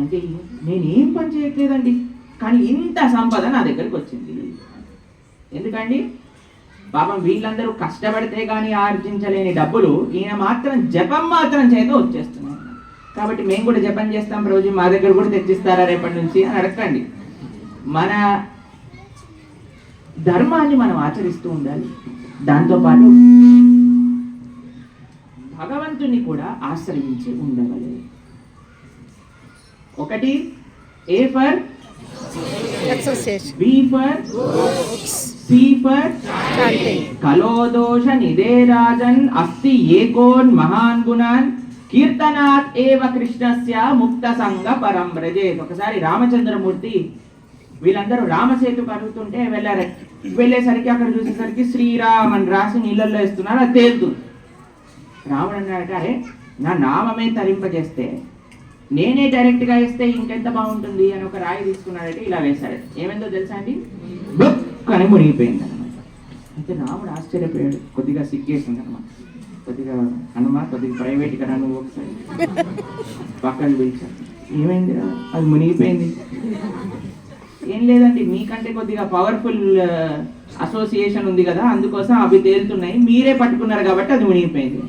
అంటే, నేనేం పని చేయట్లేదండి, కానీ ఇంత సంపద నా దగ్గరికి వచ్చింది. ఎందుకండి? పాపం వీళ్ళందరూ కష్టపడితే కానీ ఆర్జించలేని డబ్బులు ఈయన మాత్రం జపం మాత్రం చేత వచ్చేస్తున్నాయి. కాబట్టి మేము కూడా జపం చేస్తాం రోజు, మా దగ్గర కూడా తెచ్చిస్తారా రేపటి నుంచి అని అడగండి. మన ధర్మాన్ని మనం ఆచరిస్తూ ఉండాలి. దాంతోపాటు భగవంతుని కూడా ఆశ్రయించి ఉండవాలి. ఒకటి A for B for C for కలోదోష నిదే రాజన్ అస్తి ఏకోన్ మహాన్ గుణాన్ కీర్తనాత్ ఏవ కృష్ణస్య ముక్త సంగ పరం వ్రజేత్. ఒకసారి రామచంద్రమూర్తి వీళ్ళందరూ రామసేతు కరుగుతుంటే వెళ్ళేసరికి అక్కడ చూసేసరికి శ్రీరామ్ అని రాసి నీళ్ళల్లో వేస్తున్నారు, అది తేలుతుంది. రాముడు అన్నాడు, అరే నా నామమే తరింపజేస్తే నేనే డైరెక్ట్గా వేస్తే ఇంకెంత బాగుంటుంది అని ఒక రాయి తీసుకున్నాడంటే ఇలా వేశాడు. ఏమైందో తెలుసా అండి? కానీ మునిగిపోయింది అనమాట. అయితే రాముడు ఆశ్చర్యపోయాడు, కొద్దిగా సిగ్గేసింది అనమాట. కొద్దిగా హనుమ కొద్దిగా ప్రైవేట్గా నువ్వు ఒకసారి పక్కకు పిలిచాడు. ఏమైంది? అది మునిగిపోయింది. ఏం లేదండి, మీకంటే కొద్దిగా పవర్ఫుల్ అసోసియేషన్ ఉంది కదా, అందుకోసం అవి తేలుతున్నాయి, మీరే పట్టుకున్నారు కాబట్టి అది మునిగిపోయింది.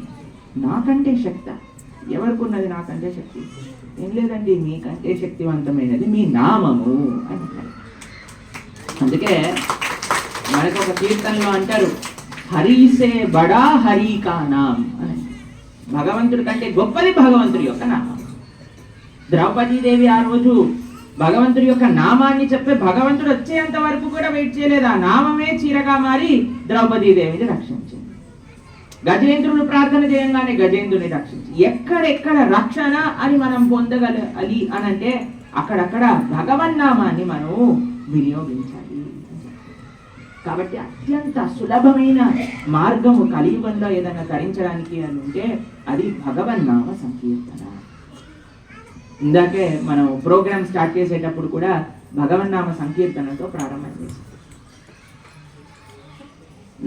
నాకంటే శక్తి ఎవరికి ఉన్నది? నాకంటే శక్తి ఏం లేదండి, మీకంటే శక్తివంతమైనది మీ నామము అని. అందుకే మనకు ఒక కీర్తనలో అంటారు, హరిసే బడా హరి కా నామ్ అని. భగవంతుడి కంటే గొప్పది భగవంతుడి యొక్క నామం. ద్రౌపదీదేవి ఆ రోజు భగవంతుడి యొక్క నామాన్ని చెప్పే భగవంతుడు వచ్చేంత వరకు కూడా వెయిట్ చేయలేదు. ఆ నామమే చీరగా మారి ద్రౌపదీదేవిని రక్షించింది. గజేంద్రుడు ప్రార్థన చేయంగానే గజేంద్రుని రక్షించి, ఎక్కడెక్కడ రక్షణ అని మనం పొందగలి అని అంటే అక్కడక్కడ భగవన్నామాన్ని మనం వినియోగించాలి. కాబట్టి అత్యంత సులభమైన మార్గము కలియుగంలో ఏదైనా తరించడానికి అని ఉంటే అది భగవన్నామ సంకీర్తన. ఇందాకే మనం ప్రోగ్రామ్ స్టార్ట్ చేసేటప్పుడు కూడా భగవన్నామ సంకీర్తనతో ప్రారంభం చేసాం.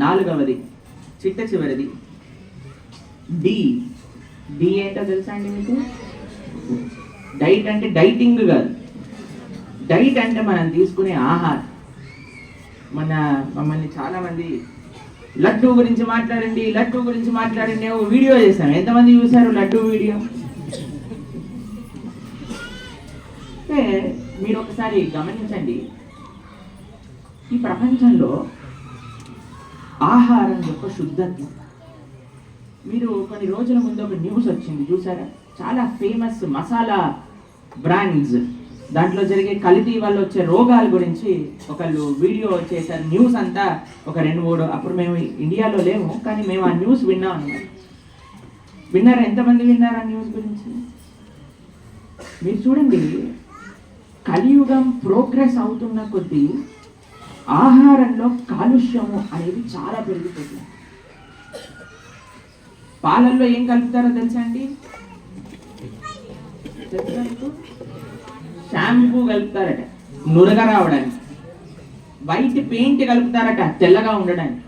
4వది చిట్ట చివరిది డి. డి ఏంటో తెలుసా అండి మీకు? డైట్ అంటే డైటింగ్ కాదు. డైట్ అంటే మనం తీసుకునే ఆహారం. మమ్మల్ని చాలా మంది లడ్డూ గురించి మాట్లాడండి ఓ వీడియో చేశాను. ఎంతమంది చూశారు లడ్డూ వీడియో? అంటే మీరు ఒకసారి గమనించండి, ఈ ప్రపంచంలో ఆహారం యొక్క శుద్ధత్వం. మీరు కొన్ని రోజుల ముందు ఒక న్యూస్ వచ్చింది చూసారా? చాలా ఫేమస్ మసాలా బ్రాండ్స్, దాంట్లో జరిగే కల్తీ వల్ల వచ్చే రోగాల గురించి ఒకళ్ళు వీడియో చేశారు. న్యూస్ అంతా ఒక 2-3, అప్పుడు మేము ఇండియాలో లేము కానీ మేము ఆ న్యూస్ విన్నాం అన్నమాట. విన్నారా? ఎంతమంది విన్నారు ఆ న్యూస్ గురించి? మీరు చూడండి, కలియుగం ప్రోగ్రెస్ అవుతున్న కొద్దీ ఆహారంలో కాలుష్యము అనేది చాలా పెరిగిపోతుంది. పాలల్లో ఏం కలుపుతారో తెలుసా అండి? షాంపూ కలుపుతారట నురగ రావడానికి, వైట్ పెయింట్ కలుపుతారట తెల్లగా ఉండడానికి,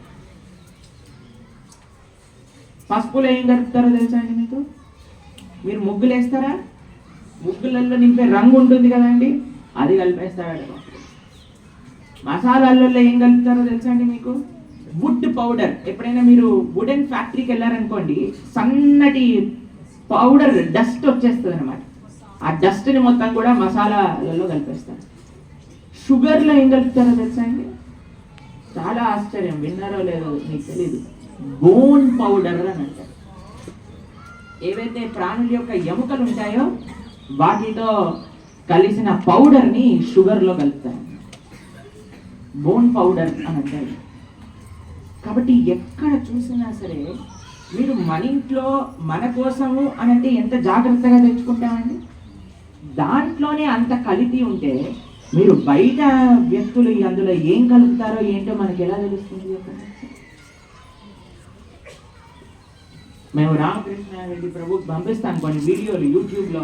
పసుపులో ఏం కలుపుతారో తెలుసా అండి మీకు? మీరు ముగ్గులు వేస్తారా? ముగ్గులలో నింపే రంగు ఉంటుంది కదండి, అది కలిపేస్తారట. మసాలాలలో ఏం కలుపుతారో తెలుసా అండి మీకు? Wood powder. ఎప్పుడైనా మీరు వుడెన్ ఫ్యాక్టరీకి వెళ్ళారనుకోండి, సన్నటి పౌడర్ డస్ట్ వచ్చేస్తుంది అనమాట. ఆ డస్ట్ని మొత్తం కూడా మసాలాలలో కలిపేస్తారు. షుగర్లో ఏం కలుపుతారో తెలుసా అండి? చాలా ఆశ్చర్యం, విన్నారో లేదో మీకు తెలీదు. బోన్ పౌడర్ అని అంటారు. ఏవైతే ప్రాణుల యొక్క ఎముకలు ఉంటాయో వాటితో కలిసిన పౌడర్ని షుగర్లో కలుపుతారు. బోన్ పౌడర్ అని అంటారు. కాబట్టి ఎక్కడ చూసినా సరే మీరు మన ఇంట్లో మన కోసము అని అంటే ఎంత జాగ్రత్తగా తెచ్చుకుంటామండి. దాంట్లోనే అంత కల్తీ ఉంటే మీరు బయట వ్యక్తులు అందులో ఏం కలుపుతారో ఏంటో మనకి ఎలా తెలుస్తుంది? మేము రామకృష్ణ రెడ్డి ప్రభుకి పంపిస్తాను కొన్ని వీడియోలు యూట్యూబ్లో.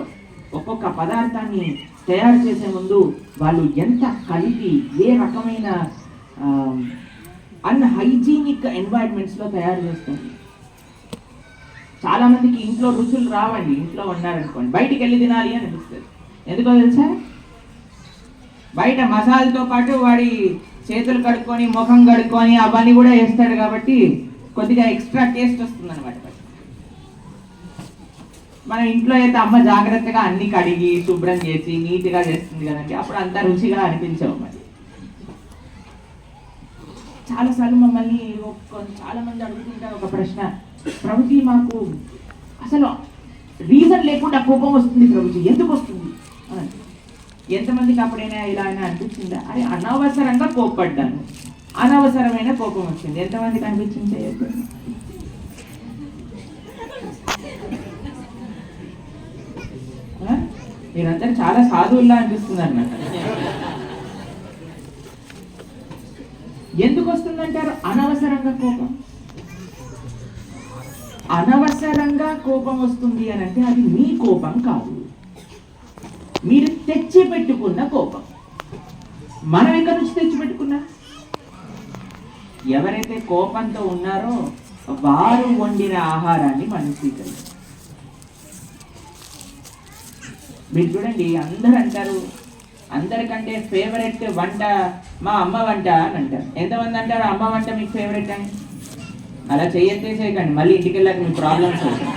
ఒక్కొక్క పదార్థాన్ని తయారు చేసే ముందు వాళ్ళు ఎంత కల్తీ, ఏ రకమైన అన్హైజీనిక్ ఎన్వైరన్మెంట్స్లో తయారు చేస్తారు. చాలా మందికి ఇంట్లో రుచులు రావండి. ఇంట్లో వండారనుకోండి, బయటికి వెళ్ళి తినాలి అని అనిపిస్తుంది. ఎందుకో తెలుసా? బయట మసాలాతో పాటు వాడి చేతులు కడుక్కొని ముఖం కడుక్కొని అవన్నీ కూడా వేస్తాడు కాబట్టి కొద్దిగా ఎక్స్ట్రా టేస్ట్ వస్తుంది అనమాట. మన ఇంట్లో అయితే అమ్మ జాగ్రత్తగా అన్ని కడిగి శుభ్రం చేసి నీట్గా చేస్తుంది కదండి, అప్పుడు అంత రుచిగా అనిపించవు. మరి చాలాసార్లు మమ్మల్ని చాలా మంది అడుగుతుంటారు ఒక ప్రశ్న, ప్రభుజీ మాకు అసలు రీజన్ లేకుండా కోపం వస్తుంది ప్రభుజీ, ఎందుకు వస్తుంది అని. ఎంతమందికి అప్పుడైనా ఇలా అయినా అనిపించిందా? అరే అనవసరంగా కోప్పడ్డాను, అనవసరమైన కోపం వచ్చింది. ఎంతమందికి అనిపించింది? మీరందరూ చాలా సాధువుల్లా అనిపిస్తుంది అన్నమాట. ఎందుకు వస్తుందంటారు అనవసరంగా కోపం? అనవసరంగా కోపం వస్తుంది అని అంటే అది మీ కోపం కాదు, మీరు తెచ్చి పెట్టుకున్న కోపం. మనం ఎక్కడి నుంచి తెచ్చి పెట్టుకున్నా? ఎవరైతే కోపంతో ఉన్నారో వారు వండిన ఆహారాన్ని మనం స్వీకరిస్తాం. మీరు చూడండి, అందరూ అంటారు అందరికంటే ఫేవరెట్ వంట మా అమ్మ వంట అని అంటారు. ఎంతమంది అంటారు అమ్మ వంట మీకు ఫేవరెట్ అని? అలా చేయకండి, మళ్ళీ ఇంటికి వెళ్ళాక మీ ప్రాబ్లమ్స్ అవుతాయి.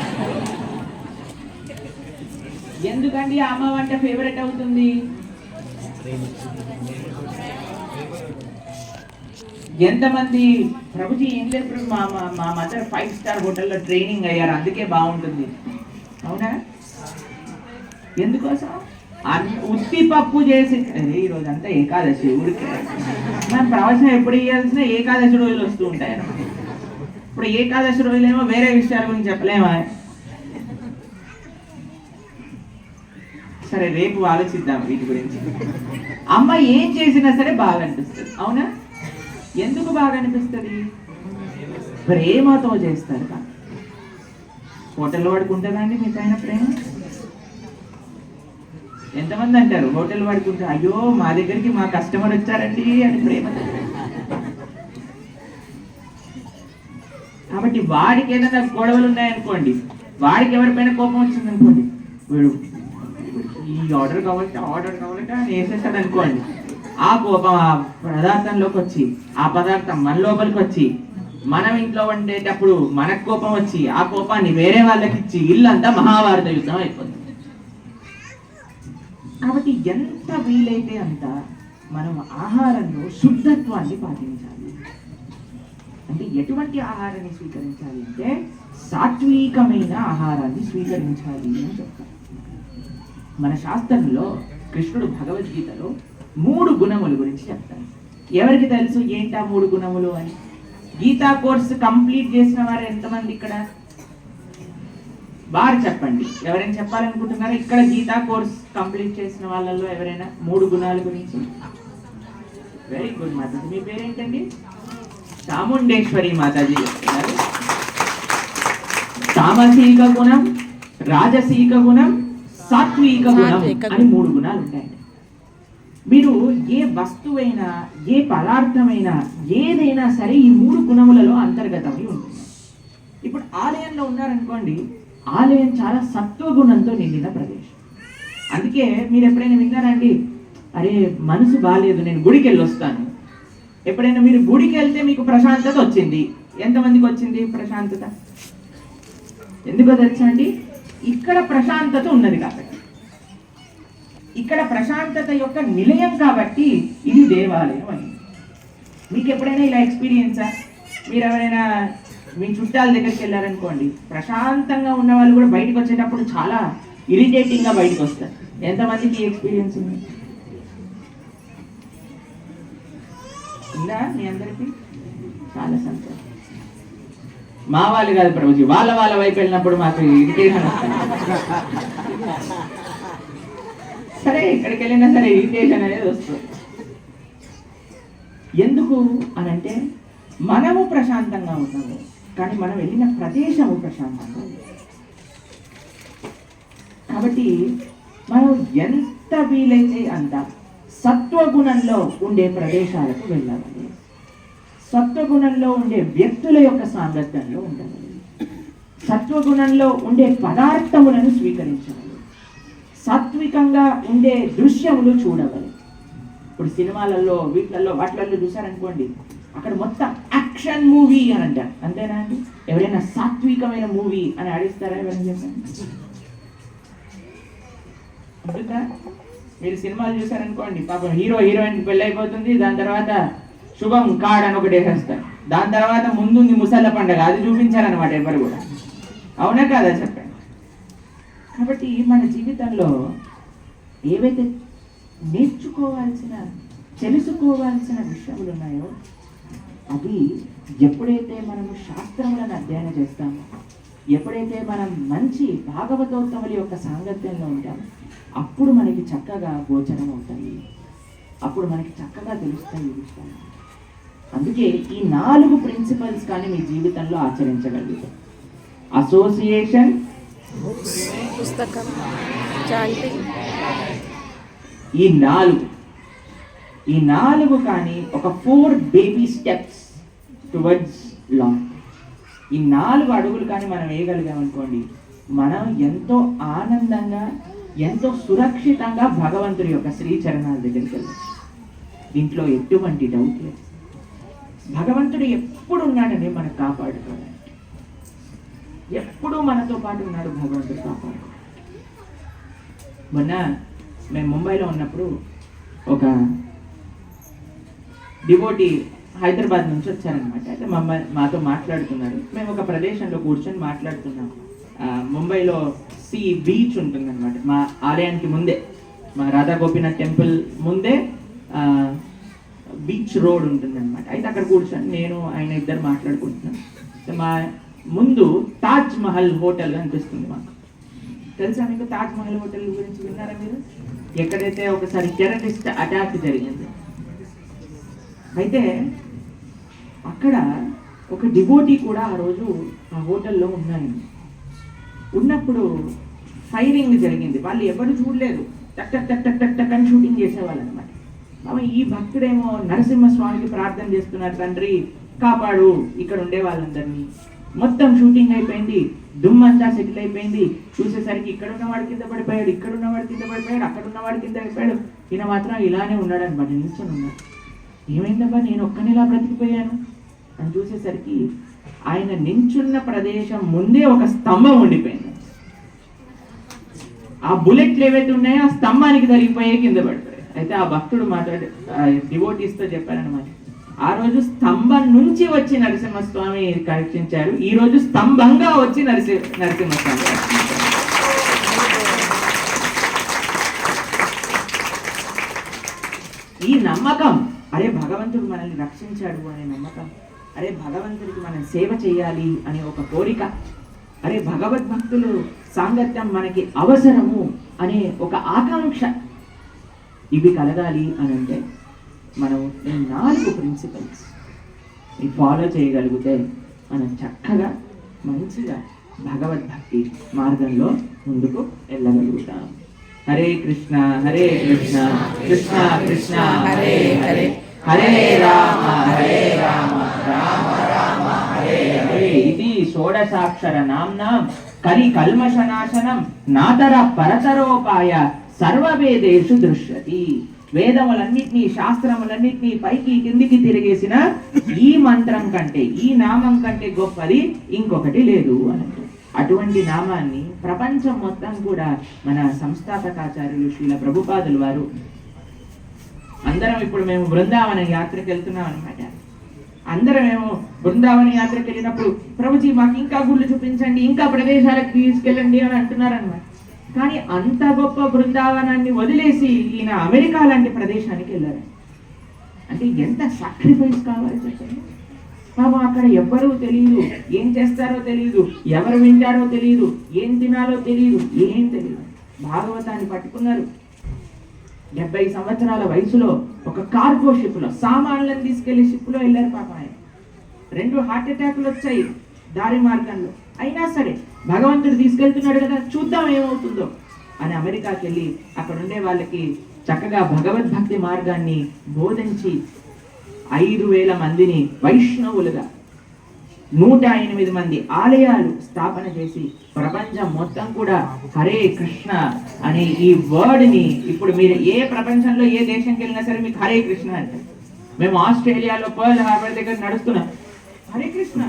ఎందుకండి అమ్మ వంట ఫేవరెట్ అవుతుంది? ఎంతమంది ప్రభుజీ ఏం లేదు, మా మదర్ 5 స్టార్ హోటల్లో ట్రైనింగ్ అయ్యారు అందుకే బాగుంటుంది. అవునా? ఎందుకోసం? ఉత్తి పప్పు చేసి ఈరోజు అంతా ఏకాదశి, ఊరికి మనం ప్రవచనం ఎప్పుడు ఇవ్వాల్సిన ఏకాదశి రోజులు వస్తూ ఉంటాయి. ఇప్పుడు ఏకాదశి రోజులేమో వేరే విషయాల గురించి చెప్పలేమా? సరే రేపు ఆలోచిద్దాం వీటి గురించి. అమ్మ ఏం చేసినా సరే బాగా అనిపిస్తుంది. అవునా? ఎందుకు బాగా అనిపిస్తుంది? ప్రేమతో చేస్తారు. హోటల్లో పడుకుంటుందండి మీ పైన ప్రేమ? ఎంతమంది అంటారు హోటల్ పడుకుంటే అయ్యో మా దగ్గరికి మా కస్టమర్ వచ్చారండి అని ప్రేమ. కాబట్టి వాడికి ఏదైనా గొడవలు ఉన్నాయనుకోండి, వాడికి ఎవరిపైన కోపం వచ్చింది అనుకోండి, వీడు ఈ ఆర్డర్ కావాలంటే అని వేసేస్తాడు అనుకోండి. ఆ కోపం ఆ పదార్థంలోకి వచ్చి ఆ పదార్థం మన లోపలికి వచ్చి మనం ఇంట్లో వండేటప్పుడు మనకు కోపం వచ్చి ఆ కోపాన్ని వేరే వాళ్ళకి ఇచ్చి ఇల్లంతా మహాభారత యుద్ధం అయిపోతుంది. కాబట్టి ఎంత వీలైతే అంత మనం ఆహారంలో శుద్ధత్వాన్ని పాటించాలి. అంటే ఎటువంటి ఆహారాన్ని స్వీకరించాలి అంటే సాత్వికమైన ఆహారాన్ని స్వీకరించాలి అని చెప్తారు. మన శాస్త్రంలో కృష్ణుడు భగవద్గీతలో 3 గుణముల గురించి చెప్తారు. ఎవరికి తెలుసు ఏంటా 3 గుణములు అని? గీతా కోర్స్ కంప్లీట్ చేసిన వారు ఎంతమంది ఇక్కడ? బాగా చెప్పండి. ఎవరైనా చెప్పాలనుకుంటున్నారా ఇక్కడ గీతా కోర్స్ కంప్లీట్ చేసిన వాళ్ళల్లో ఎవరైనా 3 గుణాల గురించి? Very good Mataji. మీ పేరేంటండి? చాముండేశ్వరి మాతాజీ చెప్తున్నారు. తామసీక గుణం, రాజసీక గుణం, సాత్విక గుణం అని 3 గుణాలు ఉంటాయండి. మీరు ఏ వస్తువైనా, ఏ పదార్థమైనా, ఏదైనా సరే ఈ 3 గుణములలో అంతర్గతమై ఉంటుంది. ఇప్పుడు ఆలయంలో ఉన్నారనుకోండి, ఆలయం చాలా సత్వగుణంతో నిండిన ప్రదేశం. అందుకే మీరు ఎప్పుడైనా విన్నారండి, అరే మనసు బాగాలేదు, నేను గుడికి వెళ్ళి వస్తాను. ఎప్పుడైనా మీరు గుడికి వెళ్తే మీకు ప్రశాంతత వచ్చింది? ఎంతమందికి వచ్చింది ప్రశాంతత? ఎందుకో తెలుసా అండి? ఇక్కడ ప్రశాంతత ఉన్నది కాబట్టి, ఇక్కడ ప్రశాంతత యొక్క నిలయం కాబట్టి ఇది దేవాలయం అని. మీకు ఎప్పుడైనా ఇలా ఎక్స్పీరియన్సా? మీరు ఎవరైనా మీ చుట్టాల దగ్గరికి వెళ్ళారనుకోండి, ప్రశాంతంగా ఉన్న వాళ్ళు కూడా బయటకు వచ్చేటప్పుడు చాలా ఇరిటేటింగ్గా బయటకు వస్తారు. ఎంతమందికి ఎక్స్పీరియన్స్ ఉంది? ఉందా మీ అందరికీ? చాలా సంతోషం. మా వాళ్ళు కాదు ప్రభుజీ, వాళ్ళ వైపు వెళ్ళినప్పుడు మాకు ఇరిటేషన్ వస్తుంది. సరే ఎక్కడికి వెళ్ళినా సరే ఇరిటేషన్ అనేది వస్తుంది. ఎందుకు అనంటే మనము ప్రశాంతంగా ఉన్నాము, కానీ మనం వెళ్ళిన ప్రదేశము ప్రశాంతంగా ఉంది. కాబట్టి మనం ఎంత వీలైతే అంత సత్వగుణంలో ఉండే ప్రదేశాలకు వెళ్ళాలి. సత్వగుణంలో ఉండే వ్యక్తుల యొక్క సాంగత్యంలో ఉండాలి. సత్వగుణంలో ఉండే పదార్థములను స్వీకరించాలి. సాత్వికంగా ఉండే దృశ్యములు చూడవాలి. ఇప్పుడు సినిమాలలో వాటిలలో చూసారనుకోండి, అక్కడ మొత్తం యాక్షన్ మూవీ అని అంటారు. అంతేనా అండి? ఎవరైనా సాత్వికమైన మూవీ అని ఆడిస్తారా? ఎవరైనా చెప్పండి. ఉంటుందా? మీరు సినిమాలు చూసారనుకోండి, పాపం హీరో హీరోయిన్ పెళ్ళి అయిపోతుంది, దాని తర్వాత శుభం కార్డ్ అని ఒకటి వేసేస్తారు. దాని తర్వాత ముందుంది ముసళ్ళ పండగ, అది చూపించారనమాట ఎవరు కూడా. అవునా కాదా చెప్పండి? కాబట్టి మన జీవితంలో ఏవైతే నేర్చుకోవాల్సిన, తెలుసుకోవాల్సిన విషయాలు ఉన్నాయో అవి ఎప్పుడైతే మనము శాస్త్రములను అధ్యయనం చేస్తామో, ఎప్పుడైతే మనం మంచి భాగవతోత్తముల యొక్క సాంగత్యంలో ఉంటామో, అప్పుడు మనకి చక్కగా గోచరం అవుతాయి. అప్పుడు మనకి చక్కగా తెలుస్తాయి ఈ విషయాలు. అందుకే ఈ 4 ప్రిన్సిపల్స్ కానీ మీ జీవితంలో ఆచరించగలుగుతాం. అసోసియేషన్, పుస్తకం, చాంటింగ్, ఈ 4 కానీ ఒక 4 బేబీ స్టెప్స్ టువర్డ్స్ లాంగ్. ఈ 4 అడుగులు కానీ మనం వేయగలిగామనుకోండి, మనం ఎంతో ఆనందంగా, ఎంతో సురక్షితంగా భగవంతుడి యొక్క శ్రీచరణాల దగ్గరికి వెళ్ళచ్చు. దీంట్లో ఎటువంటి డౌట్ లేదు. భగవంతుడు ఎప్పుడు ఉన్నాడని మనకు కాపాడుకోవాలి. ఎప్పుడూ మనతో పాటు ఉన్నాడు భగవంతుడు కాపాడు. మొన్న మేము ముంబైలో ఉన్నప్పుడు ఒక డివోటీ హైదరాబాద్ నుంచి వచ్చారనమాట. అయితే మాతో మాట్లాడుతున్నారు. మేము ఒక ప్రదేశంలో కూర్చొని మాట్లాడుతున్నాం. ముంబైలో సీ బీచ్ ఉంటుందన్నమాట. మా ఆలయానికి ముందే, మా రాధా గోపీనాథ్ టెంపుల్ ముందే బీచ్ రోడ్ ఉంటుందన్నమాట. అయితే అక్కడ కూర్చొని నేను ఆయన ఇద్దరు మాట్లాడుకుంటున్నాం. మా ముందు తాజ్ మహల్ హోటల్ అనిపిస్తుంది మాకు. తెలుసా మీకు తాజ్ మహల్ హోటల్ గురించి? విన్నారా మీరు? ఎక్కడైతే ఒకసారి టెర్రరిస్ట్ అటాక్ జరిగింది. అయితే అక్కడ ఒక డివోటీ కూడా ఆ రోజు ఆ హోటల్లో ఉన్నాయండి. ఉన్నప్పుడు ఫైరింగ్ జరిగింది. వాళ్ళు ఎవరు చూడలేదు. టక్ టక్ టక్ టక్ టక్ టక్ అని షూటింగ్ చేసేవాళ్ళు అనమాట. ఈ భక్తుడేమో నరసింహస్వామికి ప్రార్థన చేస్తున్నారు, తండ్రి కాపాడు ఇక్కడ ఉండే వాళ్ళందరినీ. మొత్తం షూటింగ్ అయిపోయింది, దుమ్మంతా సెటిల్ అయిపోయింది. చూసేసరికి ఇక్కడ ఉన్నవాడు కింద పడిపోయాడు, ఇక్కడ ఉన్నవాడు కింద పడిపోయాడు, అక్కడ ఉన్నవాడు కింద పడిపోయాడు. ఈయన మాత్రం ఇలానే ఉన్నాడు అనమాట, నిల్చొని ఉన్నాడు. ఏమైందబ్బా నేను ఒక్కనిలా బ్రతికిపోయాను అని చూసేసరికి ఆయన నించున్న ప్రదేశం ముందే ఒక స్తంభం ఉండిపోయింది. ఆ బుల్లెట్లు ఏవైతే ఉన్నాయో ఆ స్తంభానికి తగిలిపోయే కింద పడిపోయాయి. అయితే ఆ భక్తుడు డివోటీస్తో చెప్పారనమాట, ఆ రోజు స్తంభం నుంచి వచ్చి నరసింహస్వామి కక్షించారు, ఈ రోజు స్తంభంగా వచ్చి నరసింహస్వామి. నమ్మకం, అరే భగవంతుడు మనల్ని రక్షించాడు అనే నమ్మకం, అరే భగవంతుడికి మనం సేవ చేయాలి అనే ఒక కోరిక, అరే భగవద్భక్తులు సాంగత్యం మనకి అవసరము అనే ఒక ఆకాంక్ష, ఇవి కలగాలి అని అంటే మనం ఈ 4 ప్రిన్సిపల్స్ ఫాలో చేయగలిగితే మనం చక్కగా మంచిగా భగవద్భక్తి మార్గంలో ముందుకు వెళ్ళగలుగుతాం. హరే కృష్ణ హరే కృష్ణ కృష్ణ కృష్ణ హరే హరే హరే రామ రామ రామ హరే హరే. ఇది షోడశాక్షర నామ్నాం కలి కల్మషనాశనం నాతర పరతరోపాయ సర్వవేదేషు దృశ్యతి. వేదములన్నిటినీ శాస్త్రములన్నిటినీ పైకి కిందికి తిరిగేసిన ఈ మంత్రం కంటే, ఈ నామం కంటే గొప్పది ఇంకొకటి లేదు అని. అటువంటి నామాన్ని ప్రపంచం మొత్తం కూడా మన సంస్థాపకాచార్యులు శ్రీల ప్రభుపాదులు వారు, అందరం ఇప్పుడు మేము బృందావన యాత్రకు వెళ్తున్నాం అనమాట. అందరం మేము బృందావన యాత్రకు వెళ్ళినప్పుడు ప్రభుజీ మాకు ఇంకా గుళ్ళు చూపించండి, ఇంకా ప్రదేశాలకు తీసుకెళ్ళండి అని అంటున్నారు అనమాట. కానీ అంత గొప్ప బృందావనాన్ని వదిలేసి ఈయన అమెరికా లాంటి ప్రదేశానికి వెళ్ళారు. అంటే ఎంత సాక్రిఫైస్ కావాలి చెప్పండి. పాపం అక్కడ ఎవ్వరూ తెలియదు, ఏం చేస్తారో తెలియదు, ఎవరు వింటారో తెలియదు, ఏం తినాలో తెలియదు, ఏం తెలియదు. భాగవతాన్ని పట్టుకున్నారు. 70 సంవత్సరాల వయసులో ఒక కార్గో షిప్ లో సామాన్లను తీసుకెళ్లి షిప్ లో వెళ్ళారు. పాపం ఆయన 2 హార్ట్ అటాక్లు వచ్చాయి దారి మార్గంలో. అయినా సరే భగవంతుడు తీసుకెళ్తున్నాడు కదా, చూద్దాం ఏమవుతుందో అని అమెరికాకి వెళ్ళి అక్కడ ఉండే వాళ్ళకి చక్కగా భగవద్భక్తి మార్గాన్ని బోధించి 5,000 మందిని వైష్ణవులుగా 108 మంది ఆలయాలు స్థాపన చేసి ప్రపంచం మొత్తం కూడా హరే కృష్ణ అనే ఈ వర్డ్ ని, ఇప్పుడు మీరు ఏ ప్రపంచంలో ఏ దేశంకి వెళ్ళినా సరే మీకు హరే కృష్ణ అంటే, మేము ఆస్ట్రేలియాలో పర్ల్ హార్బర్ దగ్గర నడుస్తున్నాం, హరే కృష్ణ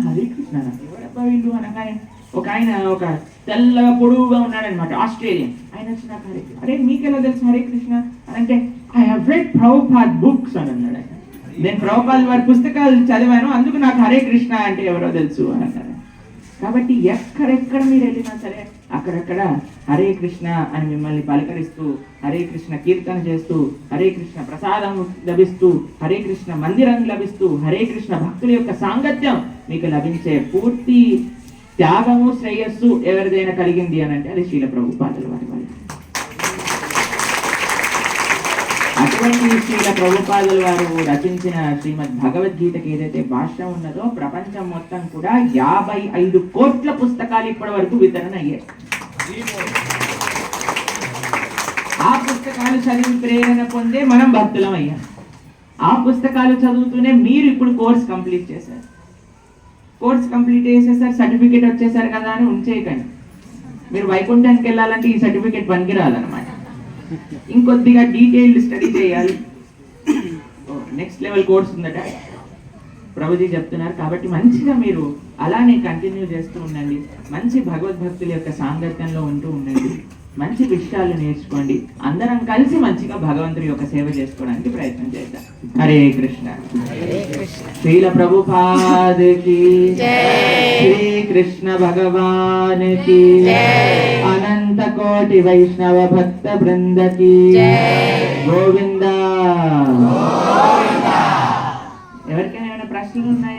హరే కృష్ణ ఎవరబ్బా వీళ్ళు అనగానే ఒక ఆయన, ఒక తెల్లగా పొడువుగా ఉన్నాడనమాట, ఆస్ట్రేలియన్. ఆయన వచ్చి నాకు హరే, అరే మీకెలా తెలుసు హరే కృష్ణ అని అంటే, I have read Prabhupad books అని అన్నాడు ఆయన. నేను ప్రభుపాద్ వారి పుస్తకాలు చదివాను, అందుకు నాకు హరే కృష్ణ అంటే ఎవరో తెలుసు అని అన్నారు. కాబట్టి ఎక్కడెక్కడ మీరు వెళ్ళినా సరే అక్కడక్కడ హరే కృష్ణ అని మిమ్మల్ని పలకరిస్తూ, హరే కృష్ణ కీర్తన చేస్తూ, హరే కృష్ణ ప్రసాదం లభిస్తూ, హరే కృష్ణ మందిరం లభిస్తూ, హరే కృష్ణ భక్తుల యొక్క సాంగత్యం మీకు లభించే పూర్తి త్యాగము శ్రేయస్సు ఎవరిదైనా కలిగింది అని అంటే అది శ్రీల ప్రభుపాదుల వారి వల్ల. అటువంటి శ్రీల ప్రభుపాదుల వారు రచించిన శ్రీమద్ భగవద్గీతకి ఏదైతే భాష్యం ఉన్నదో ప్రపంచం మొత్తం కూడా 55 కోట్ల పుస్తకాలు ఇప్పటి వరకు వితరణ అయ్యాయి. ఆ పుస్తకాలు చదివి ప్రేరణ పొందే మనం భక్తులం అయ్యాం. ఆ పుస్తకాలు చదువుతూనే మీరు ఇప్పుడు కోర్స్ కంప్లీట్ చేశారు. కోర్స్ కంప్లీట్ చేసేసారు, సర్టిఫికేట్ వచ్చేసారు కదా అని ఉంచేయకండి. మీరు వైకుంఠానికి వెళ్ళాలంటే ఈ సర్టిఫికేట్ పనికిరాదనమాట. ఇంకొద్దిగా డీటెయిల్డ్ స్టడీ చేయాలి, నెక్స్ట్ లెవెల్ కోర్స్ ఉందట ప్రభుజీ చెప్తున్నారు. కాబట్టి మంచిగా మీరు అలానే కంటిన్యూ చేస్తూ ఉండండి, మంచి భగవద్భక్తుల యొక్క సాంగత్యంలో ఉంటూ ఉండండి, మంచి విషయాలు నేర్చుకోండి, అందరం కలిసి మంచిగా భగవంతుడి యొక్క సేవ చేసుకోవడానికి ప్రయత్నం చేద్దాం. హరే కృష్ణ. శ్రీల ప్రభుపాదకి శ్రీ కృష్ణ భగవానికి అనంత కోటి వైష్ణవ భక్త బృందకి గోవింద. ఎవరికైనా ఏమైనా ప్రశ్నలు ఉన్నాయా?